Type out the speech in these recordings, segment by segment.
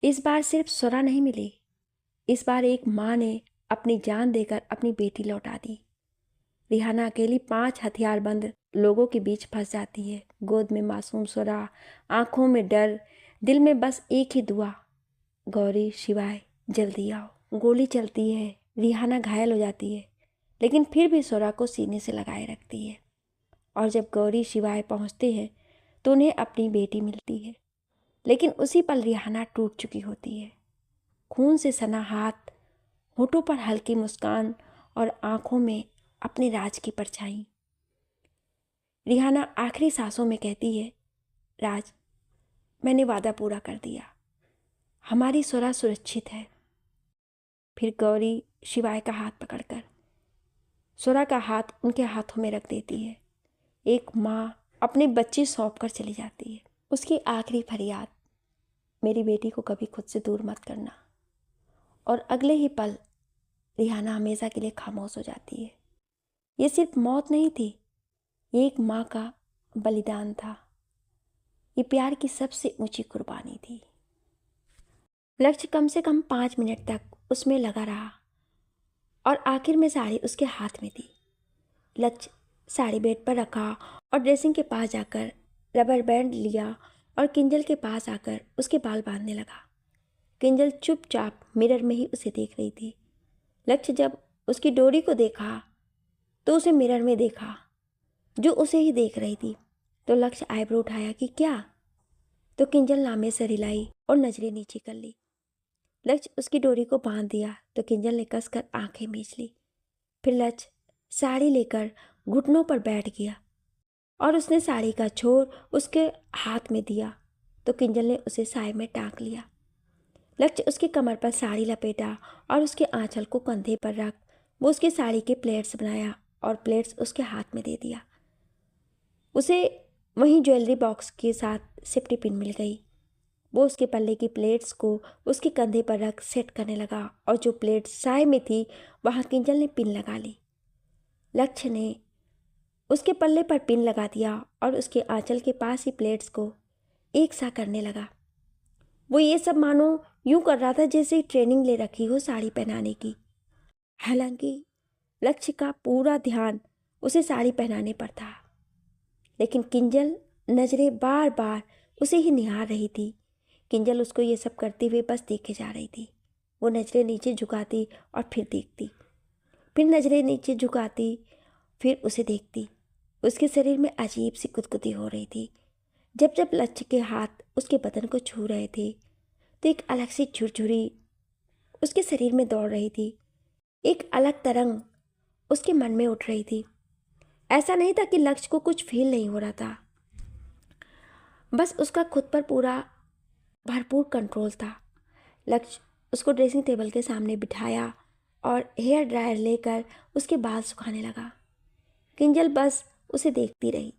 इस बार सिर्फ सुरा नहीं मिली, इस बार एक माँ ने अपनी जान देकर अपनी बेटी लौटा दी। रिहाना अकेली 5 हथियारबंद लोगों के बीच फंस जाती है। गोद में मासूम सुरा, आंखों में डर, दिल में बस एक ही दुआ, गौरी शिवाय जल्दी आओ। गोली चलती है, रिहाना घायल हो जाती है, लेकिन फिर भी सुरा को सीने से लगाए रखती है। और जब गौरी शिवाय पहुंचते हैं तो उन्हें अपनी बेटी मिलती है, लेकिन उसी पल रिहाना टूट चुकी होती है। खून से सना हाथ, होठों पर हल्की मुस्कान और आंखों में अपने राज की परछाई। रिहाना आखिरी सांसों में कहती है, राज, मैंने वादा पूरा कर दिया, हमारी सुरा सुरक्षित है। फिर गौरी शिवाय का हाथ पकड़कर सुरा का हाथ उनके हाथों में रख देती है। एक माँ अपनी बच्ची सौंप कर चली जाती है। उसकी आखिरी फरियाद, मेरी बेटी को कभी खुद से दूर मत करना। और अगले ही पल रिहाना हमेशा के लिए खामोश हो जाती है। ये सिर्फ मौत नहीं थी, ये एक माँ का बलिदान था। ये प्यार की सबसे ऊंची कुर्बानी थी। लक्ष्य कम से कम 5 मिनट तक उसमें लगा रहा और आखिर में साड़ी उसके हाथ में थी। लक्ष्य साड़ी बेड पर रखा और ड्रेसिंग के पास जाकर रबर बैंड लिया और किंजल के पास आकर उसके बाल बांधने लगा। किंजल चुपचाप मिरर में ही उसे देख रही थी। लक्ष्य जब उसकी डोरी को देखा तो उसे मिरर में देखा जो उसे ही देख रही थी। तो लक्ष्य आईब्रो उठाया कि क्या, तो किंजल नामे से हिलाई और नजरें नीचे कर ली। लक्ष्य उसकी डोरी को बांध दिया तो किंजल ने कसकर आंखें मीच ली। फिर लक्ष्य साड़ी लेकर घुटनों पर बैठ गया और उसने साड़ी का छोर उसके हाथ में दिया तो किंजल ने उसे साय में टांक लिया। लक्ष्य उसकी कमर पर साड़ी लपेटा और उसके आंचल को कंधे पर रख वो उसकी साड़ी के प्लेट्स बनाया और प्लेट्स उसके हाथ में दे दिया। उसे वहीं ज्वेलरी बॉक्स के साथ सेफ्टी पिन मिल गई। वो उसके पल्ले की प्लेट्स को उसके कंधे पर रख सेट करने लगा और जो प्लेट साय में थी वहाँ किंजल ने पिन लगा ली। लक्ष्य ने उसके पल्ले पर पिन लगा दिया और उसके आंचल के पास ही प्लेट्स को एक सा करने लगा। वो ये सब मानो यूं कर रहा था जैसे ट्रेनिंग ले रखी हो साड़ी पहनाने की। हालांकि लक्ष्य का पूरा ध्यान उसे साड़ी पहनाने पर था, लेकिन किंजल नजरें बार बार उसे ही निहार रही थी। किंजल उसको ये सब करते हुए बस देखे जा रही थी। वो नजरें नीचे झुकाती और फिर देखती, फिर नजरें नीचे झुकाती, फिर उसे देखती। उसके शरीर में अजीब सी गुदगुदी हो रही थी। जब जब लक्ष्य के हाथ उसके बदन को छू रहे थे तो एक अलग सी झुरझुरी उसके शरीर में दौड़ रही थी। एक अलग तरंग उसके मन में उठ रही थी। ऐसा नहीं था कि लक्ष्य को कुछ फील नहीं हो रहा था, बस उसका खुद पर पूरा भरपूर कंट्रोल था। लक्ष्य उसको ड्रेसिंग टेबल के सामने बिठाया और हेयर ड्रायर लेकर उसके बाल सुखाने लगा। किंजल बस उसे देखती रही।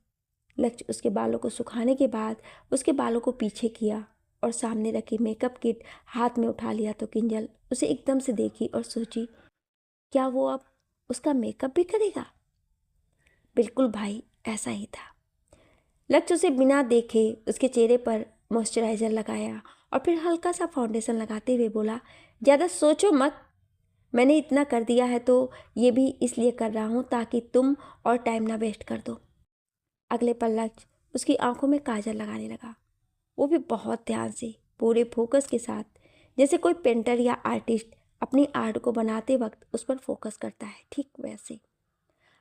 लक्ष्य उसके बालों को सुखाने के बाद उसके बालों को पीछे किया और सामने रखी मेकअप किट हाथ में उठा लिया तो किंजल उसे एकदम से देखी और सोची, क्या वो अब उसका मेकअप भी करेगा? बिल्कुल भाई, ऐसा ही था। लक्ष्य उसे बिना देखे उसके चेहरे पर मॉइस्चराइजर लगाया और फिर हल्का सा फाउंडेशन लगाते हुए बोला, ज़्यादा सोचो मत, मैंने इतना कर दिया है तो ये भी इसलिए कर रहा हूँ ताकि तुम और टाइम ना वेस्ट कर दो। अगले पल लक्ष्य उसकी आंखों में काजल लगाने लगा, वो भी बहुत ध्यान से, पूरे फोकस के साथ, जैसे कोई पेंटर या आर्टिस्ट अपनी आर्ट को बनाते वक्त उस पर फोकस करता है, ठीक वैसे।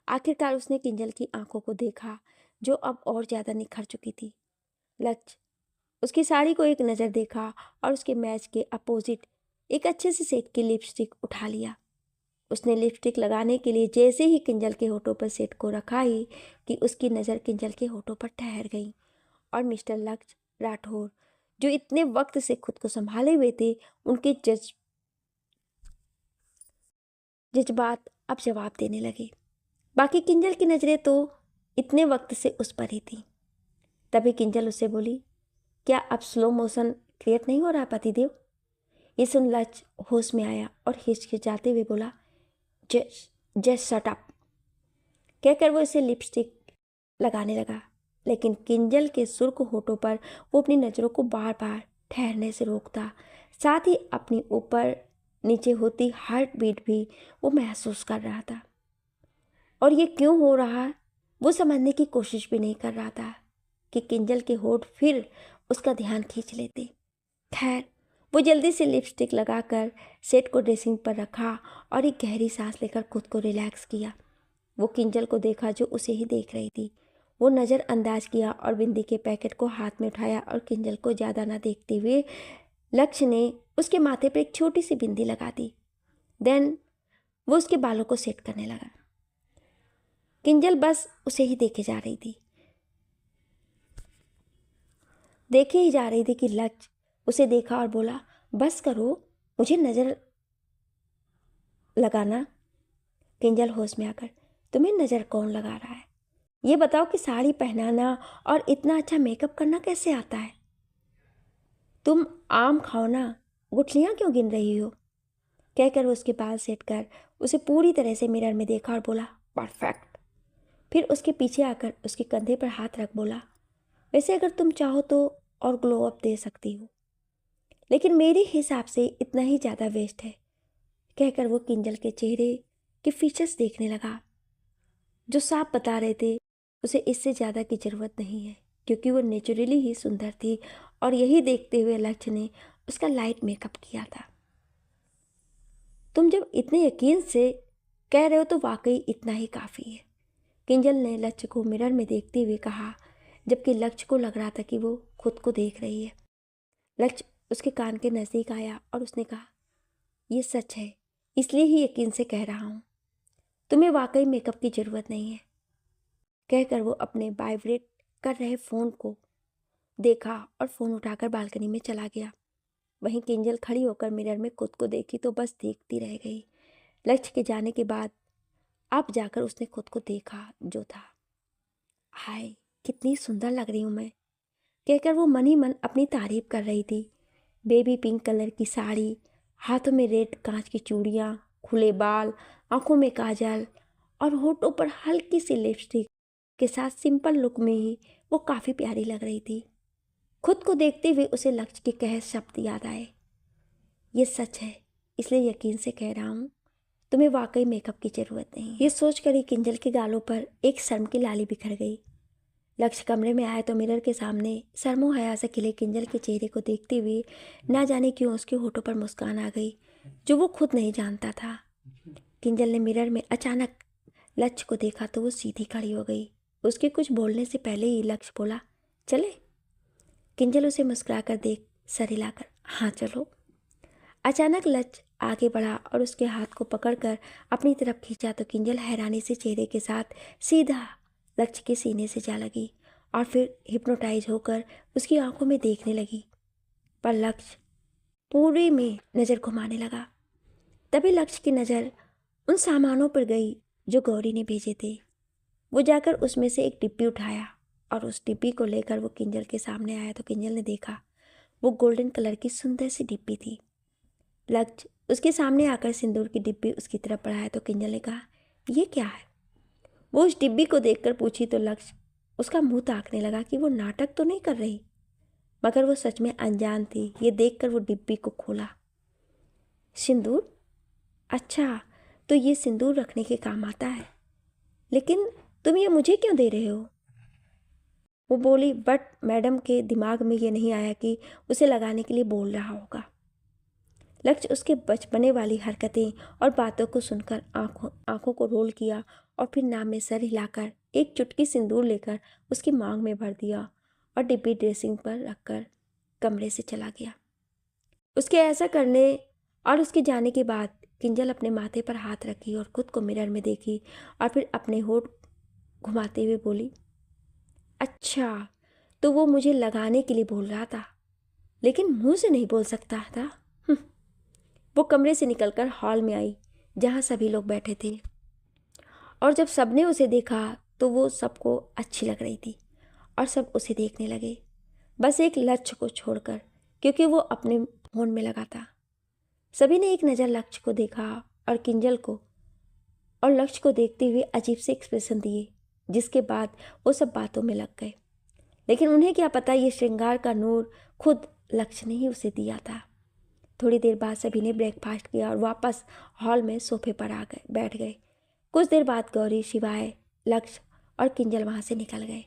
आखिरकार उसने किंजल की आंखों को देखा जो अब और ज़्यादा निखर चुकी थी। लक्ष्य उसकी साड़ी को एक नज़र देखा और उसके मैच के अपोजिट एक अच्छे से सेट की लिपस्टिक उठा लिया। उसने लिपस्टिक लगाने के लिए जैसे ही किंजल के होठों पर सेट को रखा ही कि उसकी नज़र किंजल के होठों पर ठहर गई और मिस्टर लक्ष्य राठौर, जो इतने वक्त से खुद को संभाले हुए थे, उनके जज्बात अब जवाब देने लगे। बाकी किंजल की नज़रें तो इतने वक्त से उस पर ही थी। तभी किंजल उससे बोली, क्या अब स्लो मोशन क्रिएट नहीं हो रहा पतिदेव? ये सुन लक्ष्य होश में आया और हिचकिचाते हुए बोला, जस्ट शट अप। कहकर वो इसे लिपस्टिक लगाने लगा, लेकिन किंजल के सुर्ख होठों पर वो अपनी नज़रों को बार बार ठहरने से रोकता, साथ ही अपनी ऊपर नीचे होती हार्ट बीट भी वो महसूस कर रहा था। और ये क्यों हो रहा वो समझने की कोशिश भी नहीं कर रहा था कि किंजल के होठ फिर उसका ध्यान खींच लेते। खैर, वो जल्दी से लिपस्टिक लगाकर सेट को ड्रेसिंग पर रखा और एक गहरी सांस लेकर खुद को रिलैक्स किया। वो किंजल को देखा जो उसे ही देख रही थी। वो नज़रअंदाज किया और बिंदी के पैकेट को हाथ में उठाया और किंजल को ज़्यादा न देखते हुए लक्ष्य ने उसके माथे पर एक छोटी सी बिंदी लगा दी। देन वो उसके बालों को सेट करने लगा। किंजल बस उसे ही देखे जा रही थी कि लक्ष्य उसे देखा और बोला, बस करो, मुझे नज़र लगाना। किंजल होश में आकर, तुम्हें नज़र कौन लगा रहा है? ये बताओ कि साड़ी पहनाना और इतना अच्छा मेकअप करना कैसे आता है? तुम आम खाओ ना, गुठलियाँ क्यों गिन रही हो? कहकर वो उसके बाल सेट कर उसे पूरी तरह से मिरर में देखा और बोला, परफेक्ट। फिर उसके पीछे आकर उसके कंधे पर हाथ रख बोला, वैसे अगर तुम चाहो तो और ग्लो अप दे सकती हो, लेकिन मेरे हिसाब से इतना ही ज़्यादा वेस्ट है। कहकर वो किंजल के चेहरे के फीचर्स देखने लगा जो साफ बता रहे थे उसे इससे ज़्यादा की ज़रूरत नहीं है, क्योंकि वो नेचुरली ही सुंदर थी। और यही देखते हुए लक्ष्य ने उसका लाइट मेकअप किया था। तुम जब इतने यकीन से कह रहे हो तो वाकई इतना ही काफ़ी है, किंजल ने लक्ष्य को मिरर में देखते हुए कहा, जबकि लक्ष्य को लग रहा था कि वो खुद को देख रही है। लक्ष्य उसके कान के नज़दीक आया और उसने कहा, ये सच है, इसलिए ही यकीन से कह रहा हूँ, तुम्हें वाकई मेकअप की ज़रूरत नहीं है। कहकर वो अपने वाइब्रेट कर रहे फ़ोन को देखा और फ़ोन उठाकर बालकनी में चला गया। वहीं किंजल खड़ी होकर मिरर में खुद को देखी तो बस देखती रह गई। लक्ष्य के जाने के बाद अब जाकर उसने खुद को देखा जो था। हाय, कितनी सुंदर लग रही हूँ मैं, कहकर वो मन ही मन अपनी तारीफ कर रही थी। बेबी पिंक कलर की साड़ी, हाथों में रेड कांच की चूड़ियाँ, खुले बाल, आंखों में काजल और होठों पर हल्की सी लिपस्टिक के साथ सिंपल लुक में ही वो काफ़ी प्यारी लग रही थी। खुद को देखते हुए उसे लक्ष्य के कहे शब्द याद आए, ये सच है, इसलिए यकीन से कह रहा हूँ, तुम्हें वाकई मेकअप की ज़रूरत नहीं। ये सोचकर ही किंजल के गालों पर एक शर्म की लाली बिखर गई। लक्ष्य कमरे में आया तो मिरर के सामने शर्मो हया से खिले किंजल के चेहरे को देखते हुए ना जाने क्यों उसके होठों पर मुस्कान आ गई जो वो खुद नहीं जानता था। किंजल ने मिरर में अचानक लक्ष्य को देखा तो वो सीधी खड़ी हो गई। उसके कुछ बोलने से पहले ही लक्ष्य बोला, चले? किंजल उसे मुस्कुराकर देख सर हिलाकर हाँ चलो। अचानक लक्ष्य आगे बढ़ा और उसके हाथ को पकड़कर अपनी तरफ खींचा तो किंजल हैरानी से चेहरे के साथ सीधा लक्ष्य के सीने से जा लगी और फिर हिप्नोटाइज होकर उसकी आंखों में देखने लगी। पर लक्ष्य पूरे में नज़र घुमाने लगा। तभी लक्ष्य की नज़र उन सामानों पर गई जो गौरी ने भेजे थे। वो जाकर उसमें से एक डिब्बी उठाया और उस डिब्बी को लेकर वो किंजल के सामने आया तो किंजल ने देखा वो गोल्डन कलर की सुंदर सी डिब्बी थी। लक्ष्य उसके सामने आकर सिंदूर की डिब्बी उसकी तरफ बढ़ाया तो किंजल ने कहा, ये क्या है? वो उस डिब्बी को देखकर पूछी तो लक्ष्य उसका मुंह ताकने लगा कि वो नाटक तो नहीं कर रही, मगर वो सच में अनजान थी। ये देखकर वो डिब्बी को खोला। सिंदूर? अच्छा, तो ये सिंदूर रखने के काम आता है, लेकिन तुम ये मुझे क्यों दे रहे हो? वो बोली, बट मैडम के दिमाग में ये नहीं आया कि उसे लगाने के लिए बोल रहा होगा। लक्ष्य उसके बचपने वाली हरकतें और बातों को सुनकर आंखों को रोल किया और फिर नाम में सर हिलाकर एक चुटकी सिंदूर लेकर उसकी मांग में भर दिया और डिब्बी ड्रेसिंग पर रखकर कमरे से चला गया। उसके ऐसा करने और उसके जाने के बाद किंजल अपने माथे पर हाथ रखी और खुद को मिरर में देखी और फिर अपने होठ घुमाते हुए बोली, अच्छा, तो वो मुझे लगाने के लिए बोल रहा था, लेकिन मुंह से नहीं बोल सकता था। वो कमरे से निकलकर हॉल में आई जहाँ सभी लोग बैठे थे और जब सबने उसे देखा तो वो सबको अच्छी लग रही थी और सब उसे देखने लगे, बस एक लक्ष्य को छोड़कर, क्योंकि वो अपने फोन में लगा था। सभी ने एक नज़र लक्ष्य को देखा और किंजल को, और लक्ष्य को देखते हुए अजीब से एक्सप्रेशन दिए, जिसके बाद वो सब बातों में लग गए। लेकिन उन्हें क्या पता ये श्रृंगार का नूर खुद लक्ष्य ने ही उसे दिया था। थोड़ी देर बाद सभी ने ब्रेकफास्ट किया और वापस हॉल में सोफे पर बैठ गए। कुछ देर बाद गौरी, शिवाय, लक्ष्य और किंजल वहाँ से निकल गए।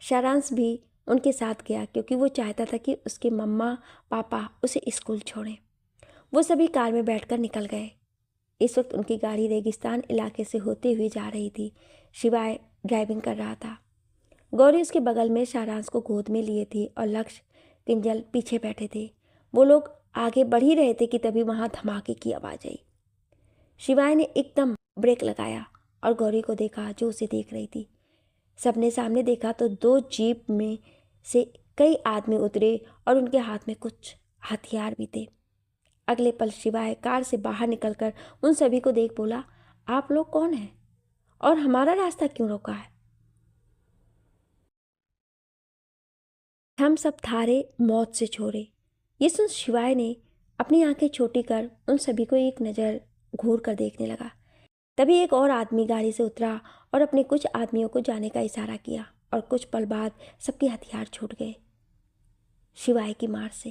सारांश भी उनके साथ गया क्योंकि वो चाहता था कि उसके मम्मा पापा उसे स्कूल छोड़ें। वो सभी कार में बैठकर निकल गए। इस वक्त उनकी गाड़ी रेगिस्तान इलाके से होते हुए जा रही थी। शिवाय ड्राइविंग कर रहा था। गौरी उसके बगल में सारांश को गोद में लिए थी और लक्ष्य, किंजल पीछे बैठे थे। वो लोग आगे बढ़ ही रहे थे कि तभी वहाँ धमाके की आवाज़ आई। शिवाय ने एकदम ब्रेक लगाया और गौरी को देखा जो उसे देख रही थी। सबने सामने देखा तो 2 जीप में से कई आदमी उतरे और उनके हाथ में कुछ हथियार भी थे। अगले पल शिवाय कार से बाहर निकलकर उन सभी को देख बोला, आप लोग कौन हैं और हमारा रास्ता क्यों रोका है? हम सब थारे मौत से छोड़े। ये सुन शिवाय ने अपनी आंखें छोटी कर उन सभी को एक नज़र घूर कर देखने लगा। तभी एक और आदमी गाड़ी से उतरा और अपने कुछ आदमियों को जाने का इशारा किया और कुछ पल बाद सबके हथियार छूट गए शिवाय की मार से।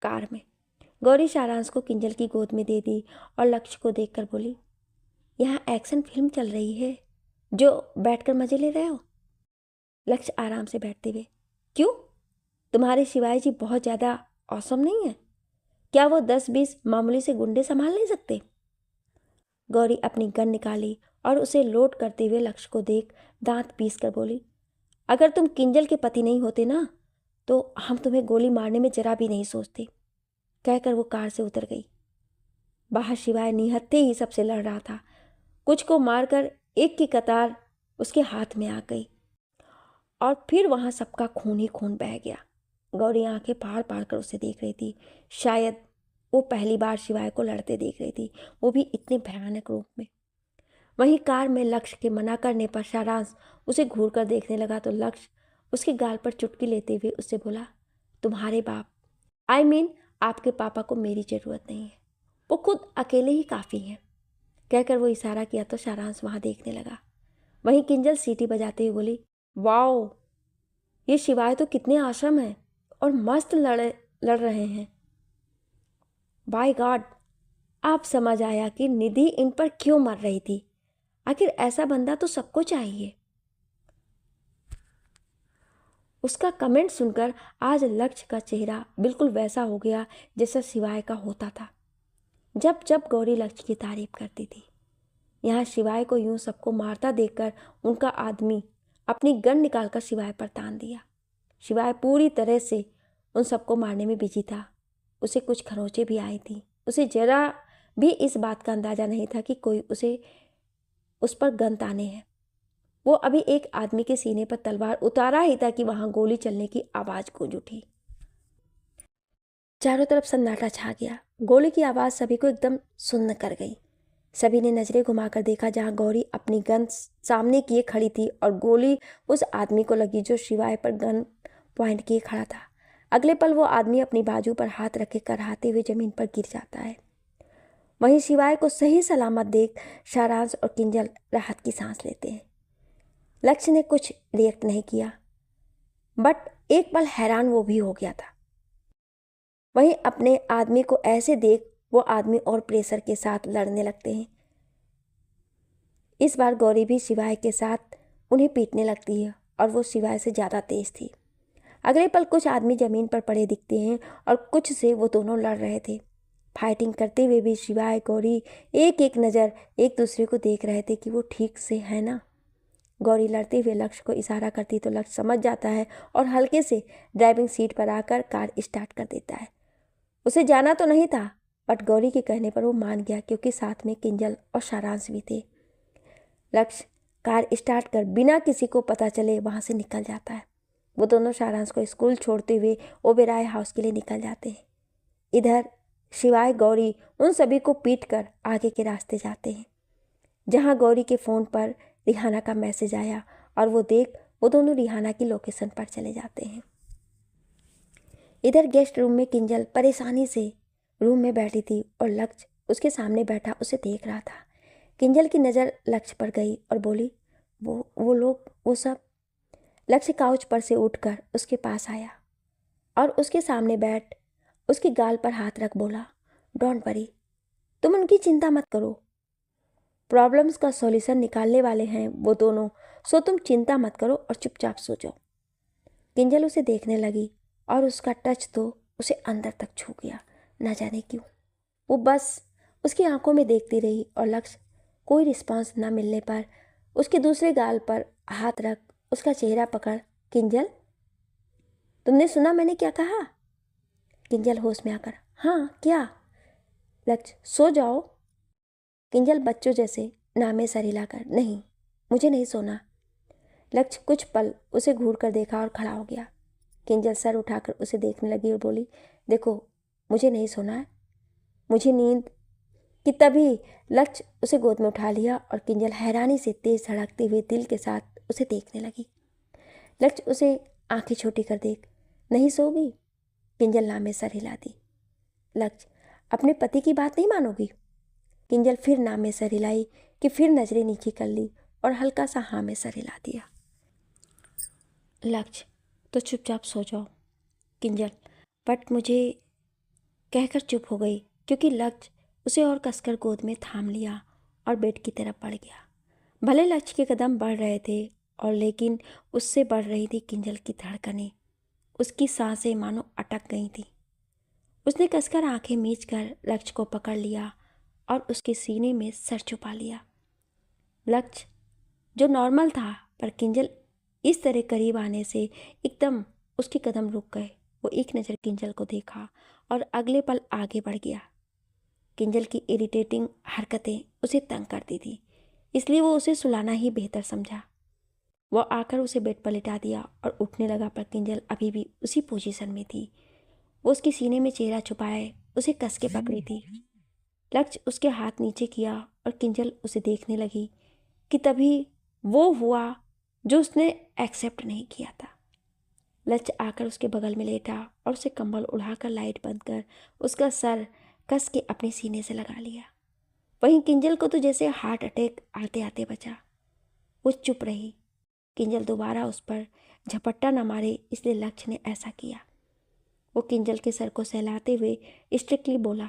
कार में गौरी सारांश को किंजल की गोद में दे दी और लक्ष्य को देखकर बोली, यहाँ एक्शन फिल्म चल रही है जो बैठकर मजे ले रहे हो? लक्ष्य आराम से बैठते हुए, क्यों, तुम्हारे शिवाय जी बहुत ज़्यादा औसम नहीं है क्या? वो 10-20 मामूली से गुंडे संभाल नहीं सकते? गौरी अपनी गन निकाली और उसे लोड करते हुए लक्ष्य को देख दांत पीस कर बोली, अगर तुम किंजल के पति नहीं होते ना तो हम तुम्हें गोली मारने में जरा भी नहीं सोचते। कहकर वो कार से उतर गई। बाहर शिवाय निहत्थे ही सबसे लड़ रहा था। कुछ को मारकर एक की कतार उसके हाथ में आ गई और फिर वहां सबका खून ही खून बह गया। गौरी आंखें फाड़ फाड़ कर उसे देख रही थी। शायद वो पहली बार शिवाय को लड़ते देख रही थी, वो भी इतने भयानक रूप में। वहीं कार में लक्ष्य के मना करने पर सारांश उसे घूर कर देखने लगा तो लक्ष्य उसके गाल पर चुटकी लेते हुए उससे बोला, तुम्हारे बाप आपके पापा को मेरी ज़रूरत नहीं है, वो खुद अकेले ही काफ़ी हैं। कहकर वो इशारा किया तो सारांश वहाँ देखने लगा। वहीं किंजल सीटी बजाते हुए बोली, वाओ, ये शिवाय तो कितने आश्रम हैं और मस्त लड़ रहे हैं। बाय गॉड, आप समझ आया कि निधि इन पर क्यों मर रही थी। आखिर ऐसा बंदा तो सबको चाहिए। उसका कमेंट सुनकर आज लक्ष्य का चेहरा बिल्कुल वैसा हो गया जैसा शिवाय का होता था जब जब गौरी लक्ष्य की तारीफ करती थी। यहाँ शिवाय को यूं सबको मारता देखकर उनका आदमी अपनी गन निकालकर शिवाय पर तान दिया। शिवाय पूरी तरह से उन सबको मारने में बिजी था। उसे कुछ खरोंचें भी आई थी। उसे जरा भी इस बात का अंदाजा नहीं था कि कोई उस पर गन ताने हैं। वो अभी एक आदमी के सीने पर तलवार उतारा ही था कि वहां गोली चलने की आवाज गूंज उठी। चारों तरफ सन्नाटा छा गया। गोली की आवाज सभी को एकदम सुन्न कर गई। सभी ने नजरें घुमाकर देखा जहां गौरी अपनी गन सामने किए खड़ी थी और गोली उस आदमी को लगी जो शिवाय पर गन पॉइंट किए खड़ा था। अगले पल वो आदमी अपनी बाजू पर हाथ रखे कराहते हुए जमीन पर गिर जाता है। वहीं शिवाय को सही सलामत देख सारांश और किंजल राहत की सांस लेते हैं। लक्ष्य ने कुछ रिएक्ट नहीं किया, बट एक पल हैरान वो भी हो गया था। वहीं अपने आदमी को ऐसे देख वो आदमी और प्रेशर के साथ लड़ने लगते हैं। इस बार गौरी भी शिवाय के साथ उन्हें पीटने लगती है और वो शिवाय से ज़्यादा तेज थी। अगले पल कुछ आदमी जमीन पर पड़े दिखते हैं और कुछ से वो दोनों लड़ रहे थे। फाइटिंग करते हुए भी शिवाय गौरी एक एक नज़र एक दूसरे को देख रहे थे कि वो ठीक से है ना। गौरी लड़ते हुए लक्ष्य को इशारा करती तो लक्ष्य समझ जाता है और हल्के से ड्राइविंग सीट पर आकर कार स्टार्ट कर देता है। उसे जाना तो नहीं था, बट गौरी के कहने पर वो मान गया क्योंकि साथ में किंजल और सारांश भी थे। लक्ष्य कार स्टार्ट कर बिना किसी को पता चले वहाँ से निकल जाता है। वो दोनों सारांश को स्कूल छोड़ते हुए ओबेराय हाउस के लिए निकल जाते हैं। इधर शिवाय गौरी उन सभी को पीट कर आगे के रास्ते जाते हैं जहाँ गौरी के फ़ोन पर रिहाना का मैसेज आया और वो दोनों रिहाना की लोकेशन पर चले जाते हैं। इधर गेस्ट रूम में किंजल परेशानी से रूम में बैठी थी और लक्ष्य उसके सामने बैठा उसे देख रहा था। किंजल की नज़र लक्ष्य पर गई और बोली, वो लोग वो सब। लक्ष्य काउच पर से उठकर उसके पास आया। और उसके सामने बैठ उसके गाल पर हाथ रख बोला, डोंट वरी, तुम उनकी चिंता मत करो, प्रॉब्लम्स का सॉल्यूशन निकालने वाले हैं वो दोनों, सो तुम चिंता मत करो और चुपचाप सो जाओ। किंजल उसे देखने लगी और उसका टच तो उसे अंदर तक छू गया, न जाने क्यों। वो बस उसकी आंखों में देखती रही और लक्ष्य कोई रिस्पांस न मिलने पर उसके दूसरे गाल पर हाथ रख उसका चेहरा पकड़, किंजल, तुमने सुना मैंने क्या कहा? किंजल होश में आकर, हाँ क्या? लक्ष्य, सो जाओ। किंजल बच्चों जैसे नामे सर हिलाकर, नहीं, मुझे नहीं सोना। लक्ष्य कुछ पल उसे घूर कर देखा और खड़ा हो गया। किंजल सर उठाकर उसे देखने लगी और बोली, देखो, मुझे नहीं सोना है, मुझे नींद कि तभी लक्ष्य उसे गोद में उठा लिया और किंजल हैरानी से तेज धड़कते हुए दिल के साथ उसे देखने लगी। लक्ष्य उसे आंखें छोटी कर देख, नहीं सोगी? किंजल नामे सर हिला दी। लक्ष्य, अपने पति की बात नहीं मानोगी? किंजल फिर नामे सर हिलाई कि फिर नजरें नीचे कर ली और हल्का सा हाँ में सर हिला दिया। लक्ष्य, तो चुपचाप सो जाओ। किंजल, बट मुझे, कहकर चुप हो गई क्योंकि लक्ष्य उसे और कसकर गोद में थाम लिया और बेड की तरफ बढ़ गया। भले लक्ष्य के कदम बढ़ रहे थे और लेकिन उससे बढ़ रही थी किंजल की धड़कनें। उसकी सांसें मानो अटक गई थी। उसने कसकर आंखें मीच कर लक्ष्य को पकड़ लिया और उसके सीने में सर छुपा लिया। लक्ष्य जो नॉर्मल था, पर किंजल इस तरह करीब आने से एकदम उसके कदम रुक गए। वो एक नज़र किंजल को देखा और अगले पल आगे बढ़ गया। किंजल की इरिटेटिंग हरकतें उसे तंग करती थी, इसलिए वो उसे सुलाना ही बेहतर समझा। वो आकर उसे बेड पर लिटा दिया और उठने लगा, पर किंजल अभी भी उसी पोजीशन में थी। वो उसके सीने में चेहरा छुपाए उसे कस के पकड़ी थी। लक्ष्य उसके हाथ नीचे किया और किंजल उसे देखने लगी कि तभी वो हुआ जो उसने एक्सेप्ट नहीं किया था। लक्ष्य आकर उसके बगल में लेटा और उसे कंबल उड़ाकर लाइट बंद कर उसका सर कस के अपने सीने से लगा लिया। वहीं किंजल को तो जैसे हार्ट अटैक आते आते बचा। वो चुप रही। किंजल दोबारा उस पर झपट्टा न मारे इसलिए लक्ष्य ने ऐसा किया। वो किंजल के सर को सहलाते हुए स्ट्रिक्टली बोला,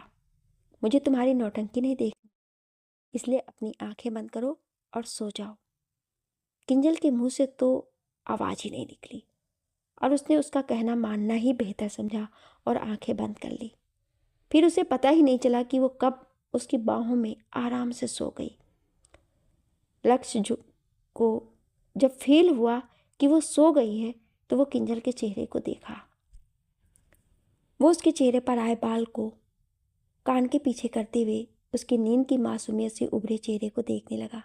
मुझे तुम्हारी नौटंकी नहीं देखनी, इसलिए अपनी आंखें बंद करो और सो जाओ। किंजल के मुंह से तो आवाज़ ही नहीं निकली और उसने उसका कहना मानना ही बेहतर समझा और आंखें बंद कर ली। फिर उसे पता ही नहीं चला कि वो कब उसकी बाहों में आराम से सो गई। लक्ष्य को जब फील हुआ कि वो सो गई है तो वो किंजल के चेहरे को देखा। वो उसके चेहरे पर आए बाल को कान के पीछे करते हुए उसकी नींद की मासूमियत से उभरे चेहरे को देखने लगा।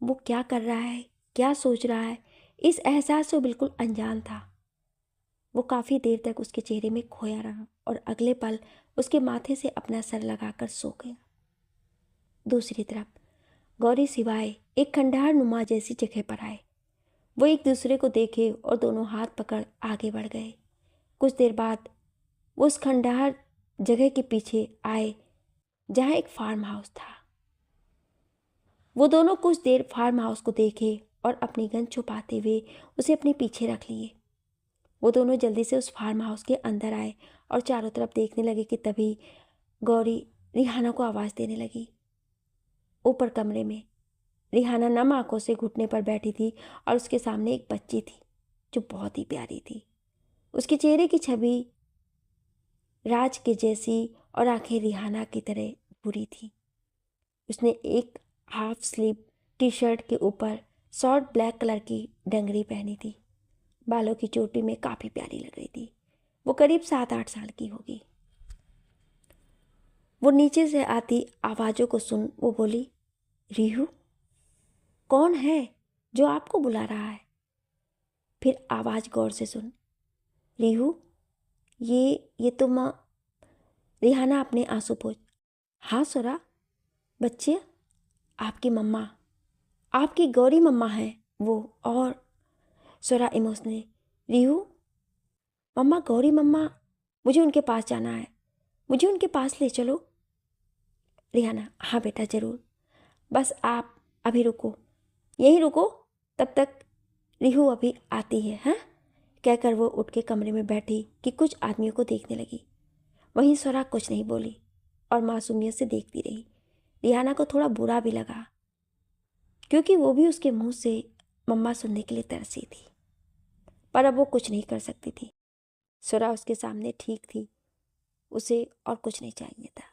वो क्या कर रहा है, क्या सोच रहा है, इस एहसास से वो बिल्कुल अनजान था। वो काफ़ी देर तक उसके चेहरे में खोया रहा और अगले पल उसके माथे से अपना सर लगाकर सो गया। दूसरी तरफ गौरी सिवाय एक खंडहर नुमा जैसी जगह पर आए। वो एक दूसरे को देखे और दोनों हाथ पकड़ आगे बढ़ गए। कुछ देर बाद वो उस खंडहर जगह के पीछे आए जहाँ एक फार्म हाउस था। वो दोनों कुछ देर फार्म हाउस को देखे और अपनी गन छुपाते हुए उसे अपने पीछे रख लिए। वो दोनों जल्दी से उस फार्म हाउस के अंदर आए और चारों तरफ देखने लगे कि तभी गौरी रिहाना को आवाज़ देने लगी। ऊपर कमरे में रिहाना नम आंखों से घुटने पर बैठी थी और उसके सामने एक बच्ची थी जो बहुत ही प्यारी थी। उसके चेहरे की छवि राज के जैसी और आंखें रिहाना की तरह बुरी थी। उसने एक हाफ स्लीव टी शर्ट के ऊपर शॉर्ट ब्लैक कलर की डंगरी पहनी थी। बालों की चोटी में काफ़ी प्यारी लग रही थी। वो करीब 7-8 साल की होगी। वो नीचे से आती आवाज़ों को सुन वो बोली, रिहू, कौन है जो आपको बुला रहा है? फिर आवाज़ गौर से सुन, रिहू, ये तो माँ। रिहाना अपने आंसू पोंछ, हाँ सोरा, बच्चे, आपकी मम्मा, आपकी गौरी मम्मा है वो। और सोरा इमोशनली, रिहू, मम्मा, गौरी मम्मा, मुझे उनके पास जाना है, मुझे उनके पास ले चलो। रिहाना, हाँ बेटा ज़रूर, बस आप अभी रुको, यहीं रुको, तब तक रिहू अभी आती है। हाँ, कहकर वो उठ के कमरे में बैठी कि कुछ आदमियों को देखने लगी। वहीं स्वरा कुछ नहीं बोली और मासूमियत से देखती रही। रिहाना को थोड़ा बुरा भी लगा क्योंकि वो भी उसके मुंह से मम्मा सुनने के लिए तरसी थी, पर अब वो कुछ नहीं कर सकती थी। स्वरा उसके सामने ठीक थी, उसे और कुछ नहीं चाहिए था।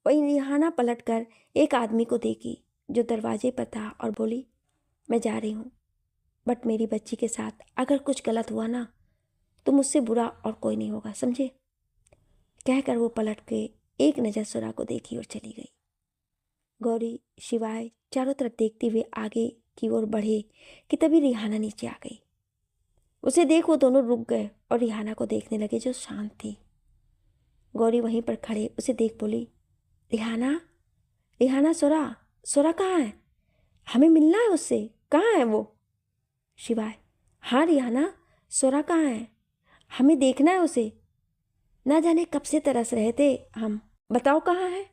वहीं रिहाना पलटकर एक आदमी को देखी जो दरवाजे पर था और बोली, मैं जा रही हूँ, बट मेरी बच्ची के साथ अगर कुछ गलत हुआ ना तो मुझसे बुरा और कोई नहीं होगा, समझे? कहकर वो पलट के एक नज़र स्वरा को देखी और चली गई। गौरी शिवाय चारों तरफ देखते हुए आगे की ओर बढ़े कि तभी रिहाना नीचे आ गई। उसे देख वो दोनों रुक गए और रिहाना को देखने लगे जो शांत थी। गौरी वहीं पर खड़े उसे देख बोली, रिहाना, रिहाना, स्वरा, स्वरा कहाँ है? हमें मिलना है उससे, कहाँ है वो? शिवाय, हाँ रिहाना, स्वरा कहाँ है? हमें देखना है उसे, ना जाने कब से तरस रहे थे हम, बताओ कहाँ है?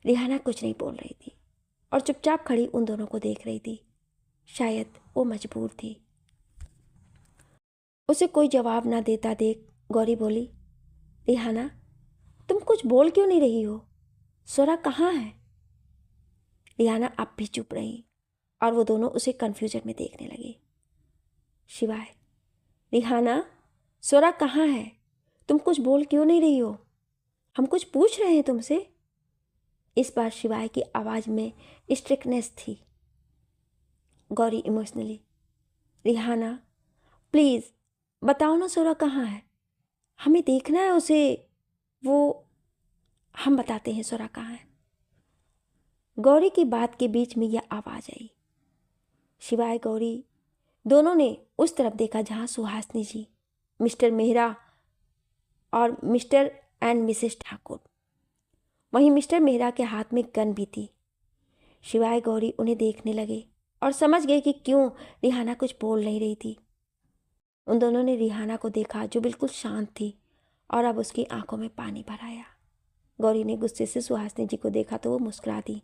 रिहाना कुछ नहीं बोल रही थी और चुपचाप खड़ी उन दोनों को देख रही थी। शायद वो मजबूर थी। उसे कोई जवाब ना देता देख गौरी बोली, रिहाना, तुम कुछ बोल क्यों नहीं रही हो? स्वरा कहाँ है? रिहाना अब भी चुप रही और वो दोनों उसे कन्फ्यूजन में देखने लगे। शिवाय, रिहाना, स्वरा कहाँ है? तुम कुछ बोल क्यों नहीं रही हो? हम कुछ पूछ रहे हैं तुमसे। इस बार शिवाय की आवाज़ में स्ट्रिक्टनेस थी। गौरी इमोशनली, रिहाना, प्लीज़ बताओ ना स्वरा कहाँ है? हमें देखना है उसे, वो हम बताते हैं स्वरा कहाँ है। गौरी की बात के बीच में यह आवाज़ आई। शिवाय गौरी दोनों ने उस तरफ देखा जहाँ सुहासिनी जी, मिस्टर मेहरा और मिस्टर एंड मिसेस ठाकुर, वहीं मिस्टर मेहरा के हाथ में गन भी थी। शिवाय गौरी उन्हें देखने लगे और समझ गए कि क्यों रिहाना कुछ बोल नहीं रही थी। उन दोनों ने रिहाना को देखा जो बिल्कुल शांत थी और अब उसकी आंखों में पानी भर आया। गौरी ने गुस्से से सुहासिनी जी को देखा तो वो मुस्कुरा दी।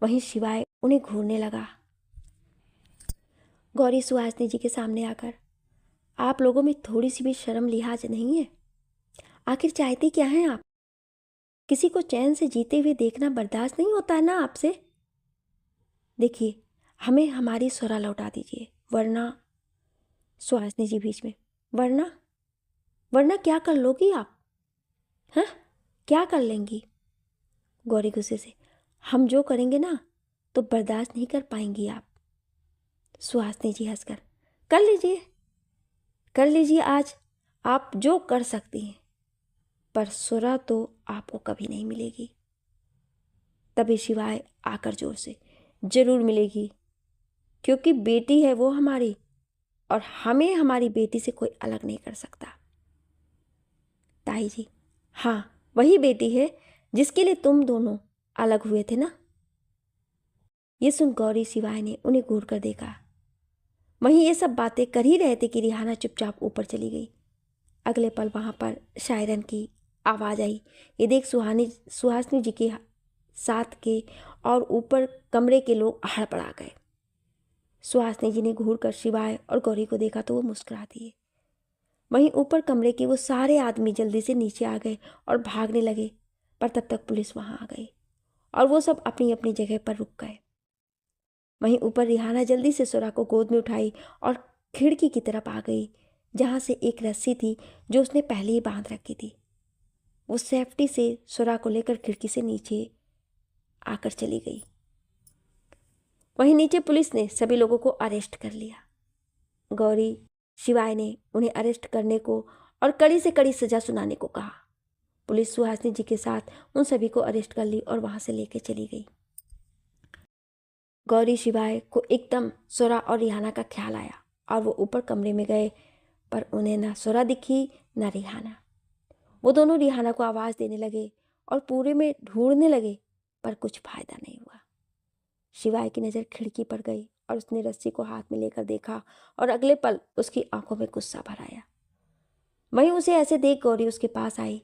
वहीं शिवाय उन्हें घूरने लगा। गौरी सुहासिनी जी के सामने आकर, आप लोगों में थोड़ी सी भी शर्म लिहाज नहीं है? आखिर चाहती क्या हैं आप? किसी को चैन से जीते हुए देखना बर्दाश्त नहीं होता है ना आपसे? देखिए, हमें हमारी स्वरा लौटा दीजिए, वरना। सुहासिनी जी बीच में, वरना? वरना क्या कर लोगी आप? हाँ, क्या कर लेंगी? गौरी गुस्से से, हम जो करेंगे ना तो बर्दाश्त नहीं कर पाएंगी आप। सुहासिनी जी हंसकर, कर लीजिए, कर लीजिए, आज आप जो कर सकती हैं, पर सुरा तो आपको कभी नहीं मिलेगी। तभी शिवाय आकर जोर से, जरूर मिलेगी, क्योंकि बेटी है वो हमारी और हमें हमारी बेटी से कोई अलग नहीं कर सकता। ताई जी, हाँ, वही बेटी है जिसके लिए तुम दोनों अलग हुए थे ना। ये सुन गौरी शिवाय ने उन्हें घूर कर देखा। वहीं ये सब बातें कर ही रहे थे कि रिहाना चुपचाप ऊपर चली गई। अगले पल वहां पर शायरन की आवाज़ आई। ये देख सुहासिनी जी के साथ के और ऊपर कमरे के लोग हड़बड़ा गए। सुहासिनी जी ने घूर कर शिवाय और गौरी को देखा तो वो मुस्कुरा दिए। वहीं ऊपर कमरे के वो सारे आदमी जल्दी से नीचे आ गए और भागने लगे, पर तब तक पुलिस वहां आ गई और वो सब अपनी अपनी जगह पर रुक गए। वहीं ऊपर रिहाना जल्दी से सुरा को गोद में उठाई और खिड़की की तरफ आ गई जहां से एक रस्सी थी जो उसने पहले ही बांध रखी थी। वो सेफ्टी से सुरा को लेकर खिड़की से नीचे आकर चली गई। वहीं नीचे पुलिस ने सभी लोगों को अरेस्ट कर लिया। गौरी शिवाय ने उन्हें अरेस्ट करने को और कड़ी से कड़ी सजा सुनाने को कहा। पुलिस सुहासिनी जी के साथ उन सभी को अरेस्ट कर ली और वहां से लेकर चली गई। गौरी शिवाय को एकदम सुरा और रिहाना का ख्याल आया और वो ऊपर कमरे में गए, पर उन्हें ना सुरा दिखी ना रिहाना। वो दोनों रिहाना को आवाज़ देने लगे और पूरे में ढूंढने लगे, पर कुछ फायदा नहीं हुआ। शिवाय की नज़र खिड़की पर गई और उसने रस्सी को हाथ में लेकर देखा और अगले पल उसकी आंखों में गुस्सा भर आया। वहीं उसे ऐसे देख गौरी उसके पास आई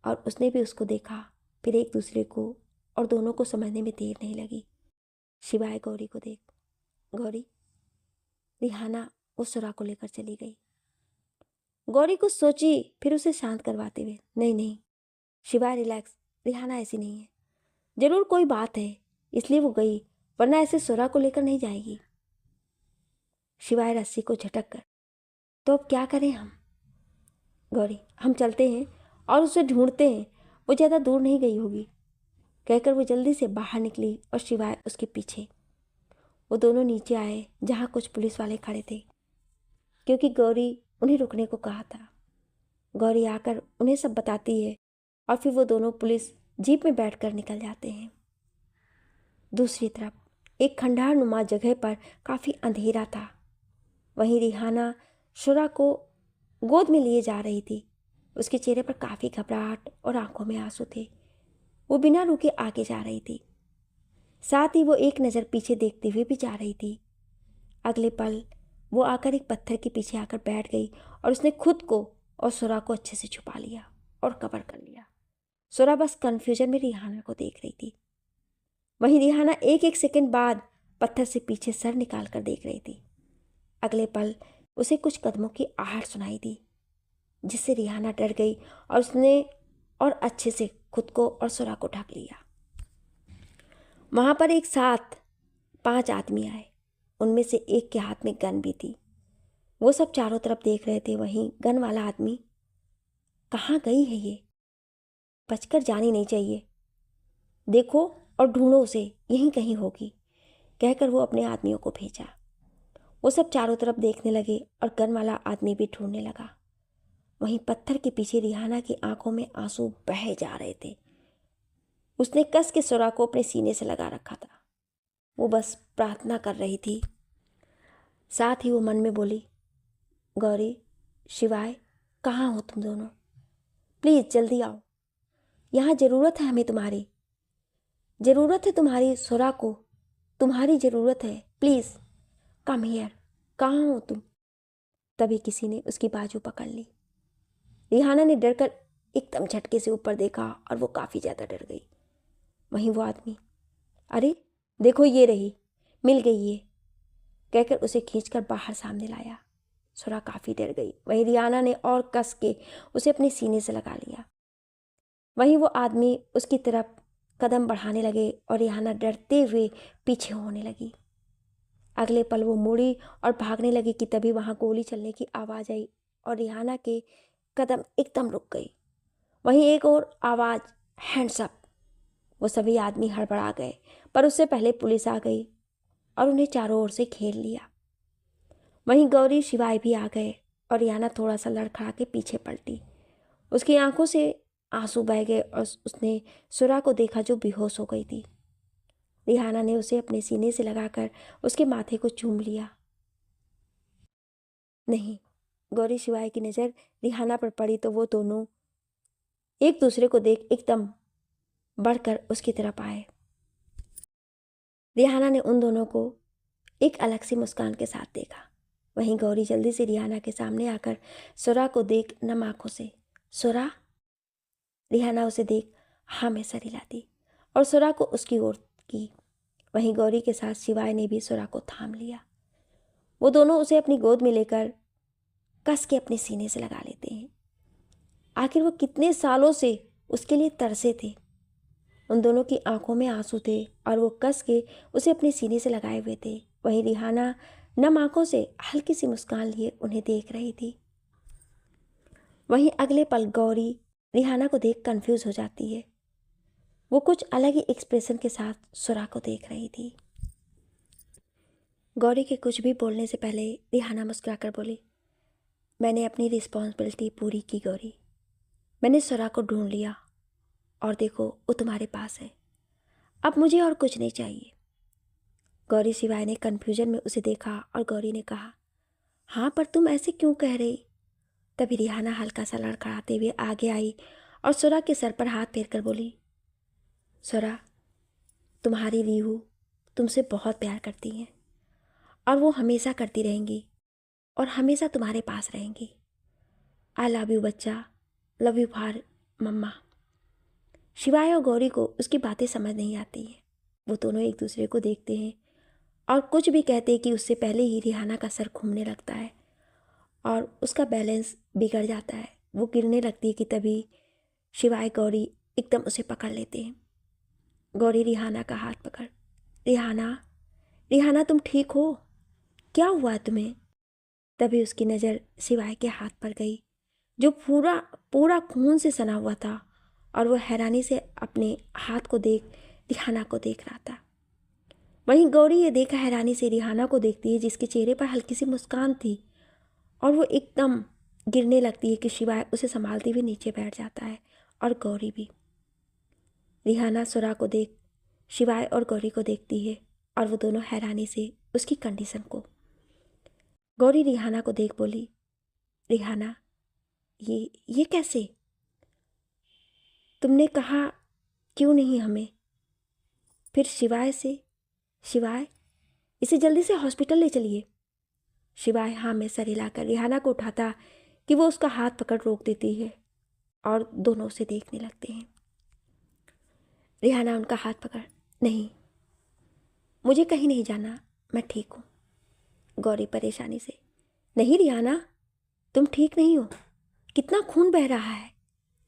और उसने भी उसको देखा, फिर एक दूसरे को, और दोनों को समझने में देर नहीं लगी। शिवाय गौरी को देख, गौरी, रिहाना वो सुरा को लेकर चली गई। गौरी कुछ सोची, फिर उसे शांत करवाते हुए, नहीं नहीं शिवाय रिलैक्स, रिहाना ऐसी नहीं है, जरूर कोई बात है इसलिए वो गई, वरना ऐसे सुरा को लेकर नहीं जाएगी। शिवाय रस्सी को झटक कर, तो अब क्या करें हम? गौरी, हम चलते हैं और उसे ढूंढते हैं, वो ज़्यादा दूर नहीं गई होगी, कहकर वो जल्दी से बाहर निकली और शिवाय उसके पीछे। वो दोनों नीचे आए जहाँ कुछ पुलिस वाले खड़े थे, क्योंकि गौरी उन्हें रुकने को कहा था। गौरी आकर उन्हें सब बताती है और फिर वो दोनों पुलिस जीप में बैठकर निकल जाते हैं। दूसरी तरफ एक खंडहर नुमा जगह पर काफ़ी अंधेरा था। वहीं रिहाना शुरा को गोद में लिए जा रही थी। उसके चेहरे पर काफ़ी घबराहट और आंखों में आंसू थे। वो बिना रुके आगे जा रही थी, साथ ही वो एक नज़र पीछे देखते हुए भी जा रही थी। अगले पल वो आकर एक पत्थर के पीछे आकर बैठ गई और उसने खुद को और सुरा को अच्छे से छुपा लिया और कवर कर लिया। सुरा बस कन्फ्यूजन में रिहाना को देख रही थी। वहीं रिहाना एक एक सेकंड बाद पत्थर से पीछे सर निकाल कर देख रही थी। अगले पल उसे कुछ कदमों की आहट सुनाई दी, जिससे रिहाना डर गई और उसने और अच्छे से खुद को और सुरा को ढक लिया। वहाँ पर एक साथ 5 आदमी आए। उनमें से एक के हाथ में गन भी थी। वो सब चारों तरफ देख रहे थे। वहीं गन वाला आदमी, कहाँ गई है ये? बचकर जानी नहीं चाहिए, देखो और ढूंढो उसे, यहीं कहीं होगी, कहकर वो अपने आदमियों को भेजा। वो सब चारों तरफ देखने लगे और गन वाला आदमी भी ढूंढने लगा। वहीं पत्थर के पीछे रिहाना की आंखों में आंसू बहे जा रहे थे। उसने कस के सुरा को अपने सीने से लगा रखा था। वो बस प्रार्थना कर रही थी। साथ ही वो मन में बोली, गौरी, शिवाय, कहाँ हो तुम दोनों? प्लीज़ जल्दी आओ, यहाँ ज़रूरत है हमें तुम्हारी, ज़रूरत है तुम्हारी सुरा को, तुम्हारी ज़रूरत है, प्लीज़ कम हियर, कहाँ हो तुम? तभी किसी ने उसकी बाजू पकड़ ली। रिहाना ने डरकर एकदम झटके से ऊपर देखा और वो काफ़ी ज़्यादा डर गई। वहीं वो आदमी, अरे देखो ये रही, मिल गई ये, कहकर उसे खींचकर बाहर सामने लाया। सुरा काफ़ी डर गई। वहीं रिहाना ने और कस के उसे अपने सीने से लगा लिया। वहीं वो आदमी उसकी तरफ कदम बढ़ाने लगे और रिहाना डरते हुए पीछे होने लगी। अगले पल वो मुड़ी और भागने लगी कि तभी वहाँ गोली चलने की आवाज़ आई और रिहाना के कदम एकदम रुक गई। वहीं एक और आवाज़, हैंड्स अप। वो सभी आदमी हड़बड़ा गए, पर उससे पहले पुलिस आ गई और उन्हें चारों ओर से घेर लिया। वहीं गौरी, शिवाय भी आ गए और रिहाना थोड़ा सा लड़खड़ा के पीछे पलटी। उसकी आंखों से आंसू बह गए और उसने सुरा को देखा जो बेहोश हो गई थी। रिहाना ने उसे अपने सीने से लगाकर उसके माथे को चूम लिया। नहीं, गौरी शिवाय की नज़र रिहाना पर पड़ी तो वो दोनों एक दूसरे को देख एकदम बढ़कर उसकी तरफ आए। रिहाना ने उन दोनों को एक अलग सी मुस्कान के साथ देखा। वहीं गौरी जल्दी से रिहाना के सामने आकर सुरा को देख नम आंखों से, सुरा? रिहाना उसे देख हाँ में सर हिलाती और सुरा को उसकी ओर की। वहीं गौरी के साथ शिवाय ने भी सुरा को थाम लिया। वो दोनों उसे अपनी गोद में लेकर कस के अपने सीने से लगा लेते हैं। आखिर वो कितने सालों से उसके लिए तरसे थे। उन दोनों की आंखों में आंसू थे और वो कस के उसे अपने सीने से लगाए हुए थे। वहीं रिहाना नम आंखों से हल्की सी मुस्कान लिए उन्हें देख रही थी। वहीं अगले पल गौरी रिहाना को देख कंफ्यूज हो जाती है। वो कुछ अलग ही एक्सप्रेशन के साथ सुरा को देख रही थी। गौरी के कुछ भी बोलने से पहले रिहाना मुस्कुराकर बोली, मैंने अपनी रिस्पॉन्सिबिलिटी पूरी की गौरी, मैंने सुरा को ढूंढ लिया और देखो वो तुम्हारे पास है, अब मुझे और कुछ नहीं चाहिए। गौरी शिवाय ने कन्फ्यूजन में उसे देखा और गौरी ने कहा, हाँ पर तुम ऐसे क्यों कह रही? तभी रिहाना हल्का सा लड़खड़ाते हुए आगे आई और सुरा के सर पर हाथ फेर कर बोली, सुरा, तुम्हारी रीहू तुमसे बहुत प्यार करती हैं और वो हमेशा करती रहेंगी और हमेशा तुम्हारे पास रहेंगी। आई लव यू बच्चा, लव यू फॉर मम्मा। शिवाय और गौरी को उसकी बातें समझ नहीं आती हैं। वो दोनों एक दूसरे को देखते हैं और कुछ भी कहते कि उससे पहले ही रिहाना का सर घूमने लगता है और उसका बैलेंस बिगड़ जाता है। वो गिरने लगती है कि तभी शिवाय गौरी एकदम उसे पकड़ लेते हैं। गौरी रिहाना का हाथ पकड़, रिहाना, रिहाना तुम ठीक हो? क्या हुआ तुम्हें? तभी उसकी नज़र शिवाय के हाथ पर गई जो पूरा पूरा खून से सना हुआ था और वो हैरानी से अपने हाथ को देख रिहाना को देख रहा था। वहीं गौरी ये देखा हैरानी से रिहाना को देखती है जिसके चेहरे पर हल्की सी मुस्कान थी और वो एकदम गिरने लगती है कि शिवाय उसे संभालते हुए नीचे बैठ जाता है और गौरी भी। रिहाना सुरा को देख शिवाय और गौरी को देखती है और वो दोनों हैरानी से उसकी कंडीशन को। गौरी रिहाना को देख बोली, रिहाना ये कैसे? तुमने कहा क्यों नहीं हमें? फिर शिवाय से, शिवाय इसे जल्दी से हॉस्पिटल ले चलिए। शिवाय हाँ में सर हिलाकर रिहाना को उठाता कि वो उसका हाथ पकड़ रोक देती है और दोनों उसे देखने लगते हैं। रिहाना उनका हाथ पकड़, नहीं मुझे कहीं नहीं जाना, मैं ठीक हूँ। गौरी परेशानी से, नहीं रिहाना तुम ठीक नहीं हो, कितना खून बह रहा है।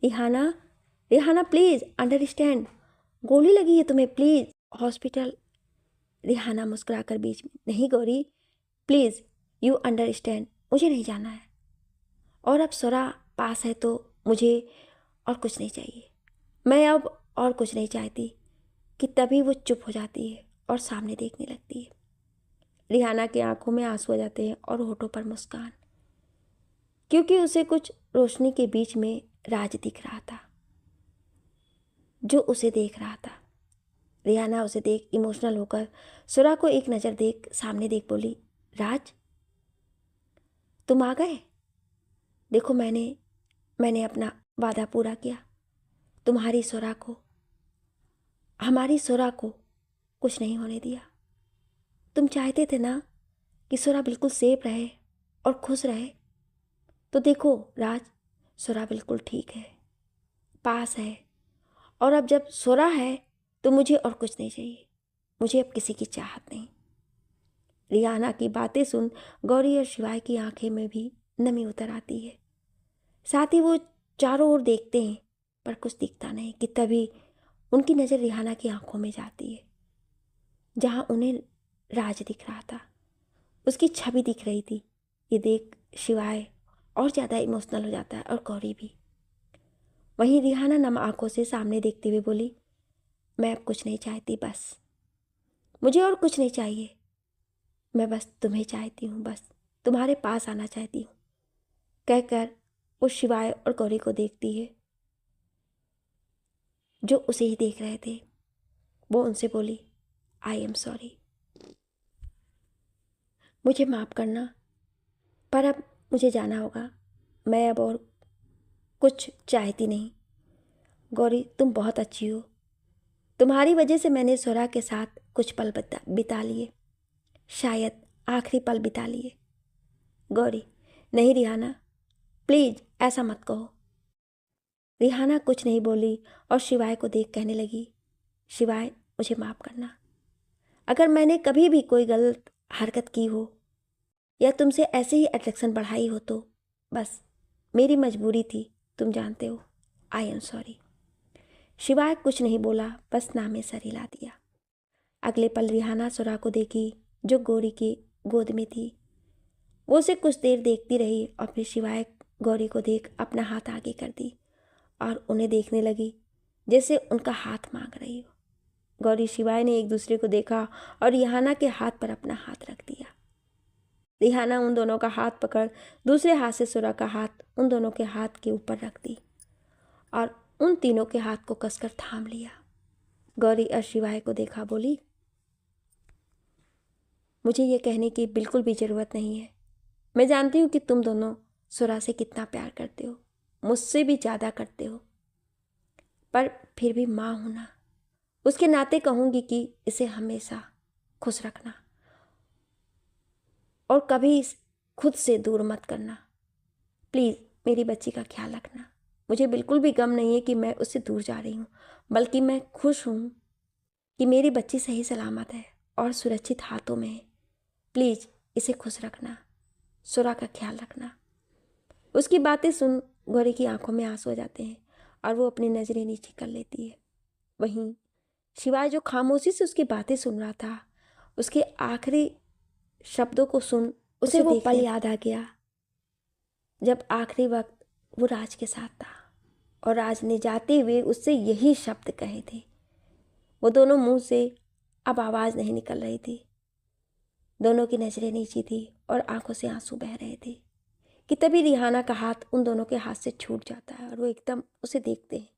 रिहाना, रिहाना प्लीज़ अंडरस्टैंड, गोली लगी है तुम्हें, प्लीज़ हॉस्पिटल। रिहाना मुस्कुराकर बीच में, नहीं गौरी प्लीज़ यू अंडरस्टैंड, मुझे नहीं जाना है और अब सुरा पास है तो मुझे और कुछ नहीं चाहिए, मैं अब और कुछ नहीं चाहती। कि तभी वो चुप हो जाती है और सामने देखने लगती है। रिहाना की आंखों में आंसू आ जाते हैं और होठों पर मुस्कान, क्योंकि उसे कुछ रोशनी के बीच में राज दिख रहा था जो उसे देख रहा था। रिहाना उसे देख इमोशनल होकर सुरा को एक नज़र देख सामने देख बोली, राज तुम आ गए? देखो मैंने अपना वादा पूरा किया, तुम्हारी सुरा को, हमारी सुरा को कुछ नहीं होने दिया। तुम चाहते थे ना कि सुरा बिल्कुल सेफ रहे और खुश रहे, तो देखो राज सुरा बिल्कुल ठीक है, पास है, और अब जब सुरा है तो मुझे और कुछ नहीं चाहिए, मुझे अब किसी की चाहत नहीं। रिहाना की बातें सुन गौरी और शिवाय की आंखें में भी नमी उतर आती है। साथ ही वो चारों ओर देखते हैं पर कुछ दिखता नहीं कि तभी उनकी नज़र रिहाना की आंखों में जाती है जहाँ उन्हें राज दिख रहा था, उसकी छवि दिख रही थी। ये देख शिवाय और ज़्यादा इमोशनल हो जाता है और गौरी भी। वहीं रिहाना नम आंखों से सामने देखते हुए बोली, मैं अब कुछ नहीं चाहती, बस मुझे और कुछ नहीं चाहिए, मैं बस तुम्हें चाहती हूँ, बस तुम्हारे पास आना चाहती हूँ। कहकर वो शिवाय और गौरी को देखती है जो उसे ही देख रहे थे। वो उनसे बोली, आई एम सॉरी, मुझे माफ़ करना, पर अब मुझे जाना होगा, मैं अब और कुछ चाहती नहीं। गौरी तुम बहुत अच्छी हो, तुम्हारी वजह से मैंने सुरा के साथ कुछ पल बिता लिए, शायद आखिरी पल बिता लिए। गौरी, नहीं रिहाना प्लीज़ ऐसा मत कहो। रिहाना कुछ नहीं बोली और शिवाय को देख कहने लगी, शिवाय मुझे माफ़ करना, अगर मैंने कभी भी कोई गलत हरकत की हो या तुमसे ऐसे ही अट्रैक्शन बढ़ाई हो तो बस मेरी मजबूरी थी, तुम जानते हो, आई एम सॉरी। शिवाय कुछ नहीं बोला, बस नामे सर हिला दिया। अगले पल रिहाना सुरा को देखी जो गौरी की गोद में थी। वो उसे कुछ देर देखती रही और फिर शिवाय गौरी को देख अपना हाथ आगे कर दी और उन्हें देखने लगी जैसे उनका हाथ मांग रही हो। गौरी शिवाय ने एक दूसरे को देखा और रिहाना के हाथ पर अपना हाथ रख दिया। रिहाना उन दोनों का हाथ पकड़ दूसरे हाथ से सुरा का हाथ उन दोनों के हाथ के ऊपर रख दी और उन तीनों के हाथ को कसकर थाम लिया। गौरी और शिवाय को देखा, बोली, मुझे ये कहने की बिल्कुल भी ज़रूरत नहीं है, मैं जानती हूँ कि तुम दोनों सुरा से कितना प्यार करते हो, मुझसे भी ज़्यादा करते हो, पर फिर भी माँ हूँ ना, उसके नाते कहूँगी कि इसे हमेशा खुश रखना और कभी खुद से दूर मत करना। प्लीज़ मेरी बच्ची का ख्याल रखना। मुझे बिल्कुल भी गम नहीं है कि मैं उससे दूर जा रही हूँ, बल्कि मैं खुश हूँ कि मेरी बच्ची सही सलामत है और सुरक्षित हाथों में है। प्लीज़ इसे खुश रखना, सुरा का ख्याल रखना। उसकी बातें सुन गौरी की आंखों में आंसू आ जाते हैं और वो अपनी नज़रें नीचे कर लेती है। वहीं शिवाय जो खामोशी से उसकी बातें सुन रहा था, उसके आखिरी शब्दों को सुन उसे वो पल याद आ गया जब आखिरी वक्त वो राज के साथ था और राज ने जाते हुए उससे यही शब्द कहे थे। वो दोनों मुंह से अब आवाज़ नहीं निकल रही थी, दोनों की नज़रें नीची थी और आंखों से आंसू बह रहे थे कि तभी रिहाना का हाथ उन दोनों के हाथ से छूट जाता है और वो एकदम उसे देखते हैं।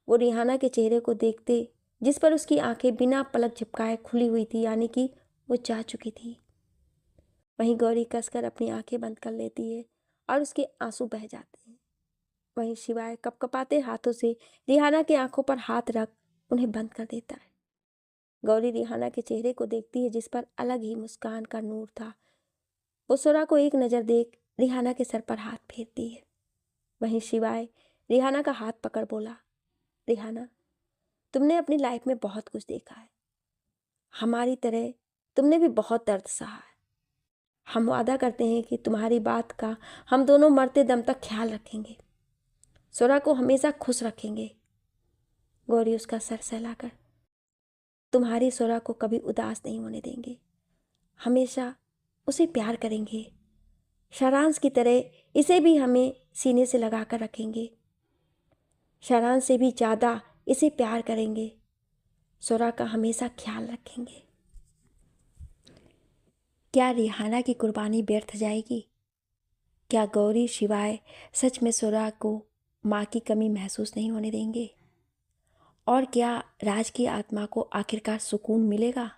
वो रिहाना के चेहरे को देखते जिस पर उसकी आंखें बिना पलक झपकाए खुली हुई थी, यानी कि वो जा चुकी थी। वहीं गौरी कसकर अपनी आंखें बंद कर लेती है और उसके आंसू बह जाते हैं। वहीं शिवाय कपकपाते हाथों से रिहाना की आंखों पर हाथ रख उन्हें बंद कर देता है। गौरी रिहाना के चेहरे को देखती है जिस पर अलग ही मुस्कान का नूर था। वो सुरा को एक नज़र देख रिहाना के सर पर हाथ फेरती है। वहीं शिवाय रिहाना का हाथ पकड़ बोला, रिहाना, तुमने अपनी लाइफ में बहुत कुछ देखा है, हमारी तरह तुमने भी बहुत दर्द सहा है। हम वादा करते हैं कि तुम्हारी बात का हम दोनों मरते दम तक ख्याल रखेंगे, सुरा को हमेशा खुश रखेंगे। गौरी उसका सर सहलाकर, तुम्हारी सुरा को कभी उदास नहीं होने देंगे, हमेशा उसे प्यार करेंगे, शारांश की तरह इसे भी हमें सीने से लगा कर रखेंगे, शारांश से भी ज़्यादा इसे प्यार करेंगे, सुरा का हमेशा ख्याल रखेंगे। क्या रिहाना की कुर्बानी व्यर्थ जाएगी? क्या गौरी शिवाय सच में सुरा को माँ की कमी महसूस नहीं होने देंगे? और क्या राज की आत्मा को आखिरकार सुकून मिलेगा?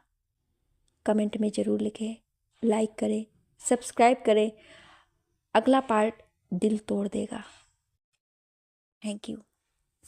कमेंट में ज़रूर लिखें, लाइक करें, सब्सक्राइब करें। अगला पार्ट दिल तोड़ देगा। Thank you.